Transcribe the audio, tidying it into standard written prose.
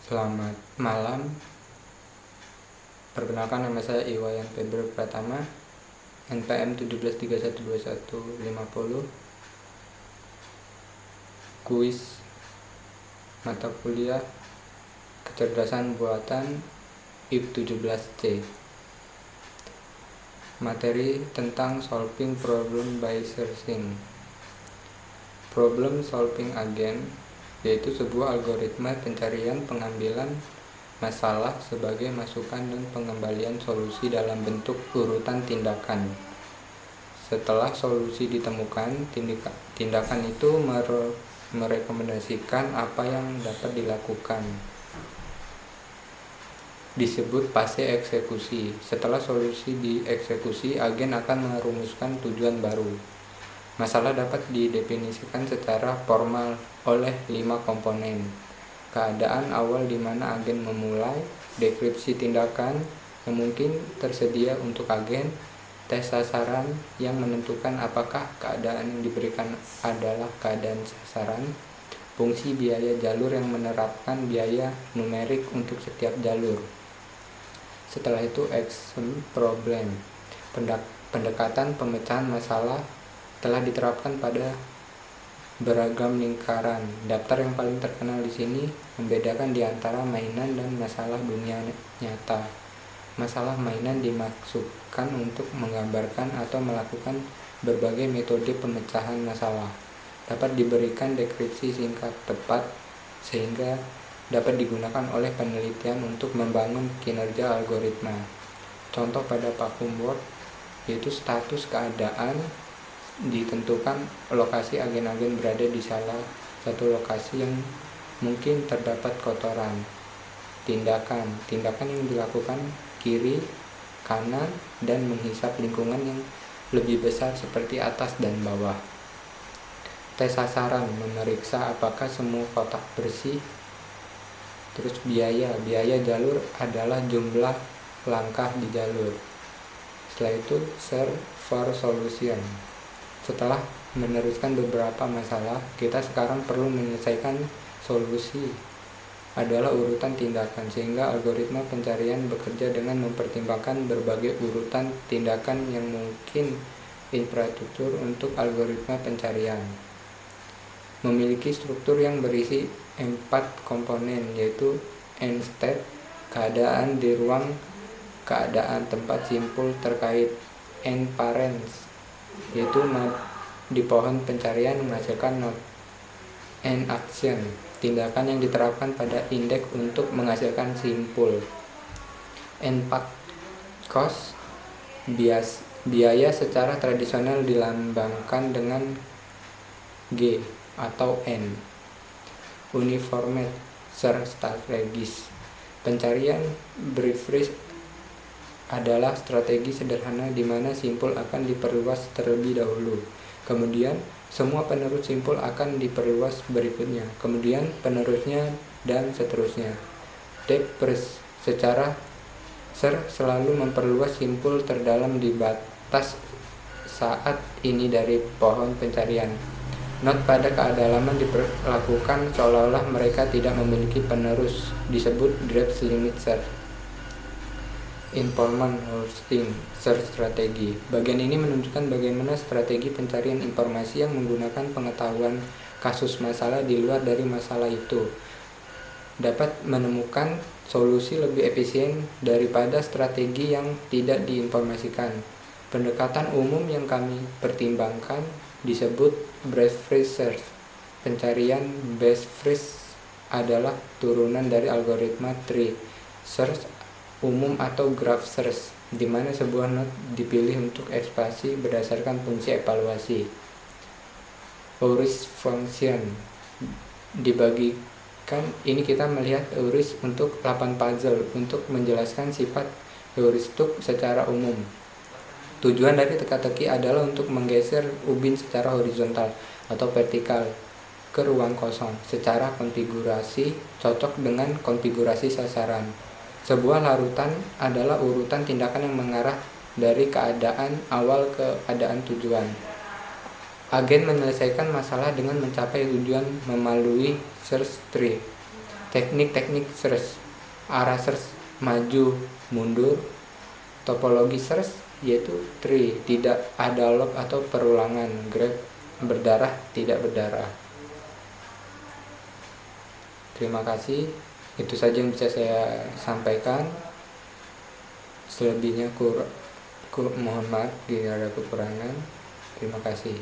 Selamat malam. Perkenalkan, nama saya Iwayan Februari Pratama, NPM 17312150. Kuis mata kuliah kecerdasan buatan IP 17C. Materi tentang solving problem by searching. Problem solving agent yaitu sebuah algoritma pencarian pengambilan masalah sebagai masukan dan pengembalian solusi dalam bentuk urutan tindakan. Setelah solusi ditemukan, tindakan itu merekomendasikan apa yang dapat dilakukan. Disebut fase eksekusi. Setelah solusi dieksekusi, agen akan merumuskan tujuan baru. Masalah dapat didefinisikan secara formal oleh 5 komponen. Keadaan awal di mana agen memulai, deskripsi tindakan yang mungkin tersedia untuk agen, tes sasaran yang menentukan apakah keadaan yang diberikan adalah keadaan sasaran, fungsi biaya jalur yang menerapkan biaya numerik untuk setiap jalur. Setelah itu action problem. Pendekatan pemecahan masalah telah diterapkan pada beragam lingkaran. Daftar yang paling terkenal di sini membedakan di antara mainan dan masalah dunia nyata. Masalah mainan dimaksudkan untuk menggambarkan atau melakukan berbagai metode pemecahan masalah. Dapat diberikan deskripsi singkat tepat sehingga dapat digunakan oleh penelitian untuk membangun kinerja algoritma. Contoh pada vacuum world yaitu status keadaan ditentukan lokasi agen-agen berada di salah satu lokasi yang mungkin terdapat kotoran. Tindakan yang dilakukan kiri, kanan, dan menghisap lingkungan yang lebih besar seperti atas dan bawah. Tes sasaran memeriksa apakah semua kotak bersih. Terus biaya jalur adalah jumlah langkah di jalur. Setelah itu search for solution. Setelah meneruskan beberapa masalah, kita sekarang perlu menyelesaikan solusi adalah urutan tindakan, sehingga algoritma pencarian bekerja dengan mempertimbangkan berbagai urutan tindakan yang mungkin. Infrastruktur untuk algoritma pencarian memiliki struktur yang berisi 4 komponen, yaitu end state, keadaan di ruang, keadaan tempat simpul terkait, end parents, yaitu node di pohon pencarian menghasilkan node, end action, tindakan yang diterapkan pada indeks untuk menghasilkan simpul, end path cost, biaya secara tradisional dilambangkan dengan G atau N, uniformed search strategies. Pencarian brief adalah strategi sederhana di mana simpul akan diperluas terlebih dahulu. Kemudian, semua penerus simpul akan diperluas berikutnya. Kemudian, penerusnya, dan seterusnya. Depth first. Secara search selalu memperluas simpul terdalam di batas saat ini dari pohon pencarian. Node pada kedalaman diperlakukan seolah-olah mereka tidak memiliki penerus, disebut depth limit search. Informant hosting search strategi. Bagian ini menunjukkan bagaimana strategi pencarian informasi yang menggunakan pengetahuan kasus masalah di luar dari masalah itu dapat menemukan solusi lebih efisien daripada strategi yang tidak diinformasikan. Pendekatan umum yang kami pertimbangkan disebut breadth first search. Pencarian best first adalah turunan dari algoritma tree search umum atau graph search, di mana sebuah node dipilih untuk ekspansi berdasarkan fungsi evaluasi. Heuristic function dibagikan. Ini kita melihat heuristik untuk 8 puzzle untuk menjelaskan sifat heuristik secara umum. Tujuan dari teka-teki adalah untuk menggeser ubin secara horizontal atau vertikal ke ruang kosong secara konfigurasi cocok dengan konfigurasi sasaran. Sebuah larutan adalah urutan tindakan yang mengarah dari keadaan awal ke keadaan tujuan. Agen menyelesaikan masalah dengan mencapai tujuan melalui search tree. teknik-teknik search, arah search, maju, mundur, topologi search yaitu tree, tidak ada loop atau perulangan, graph, berdarah, tidak berdarah. Terima kasih, itu saja yang bisa saya sampaikan. Selebihnya mohon maaf jika ada kekurangan. Terima kasih.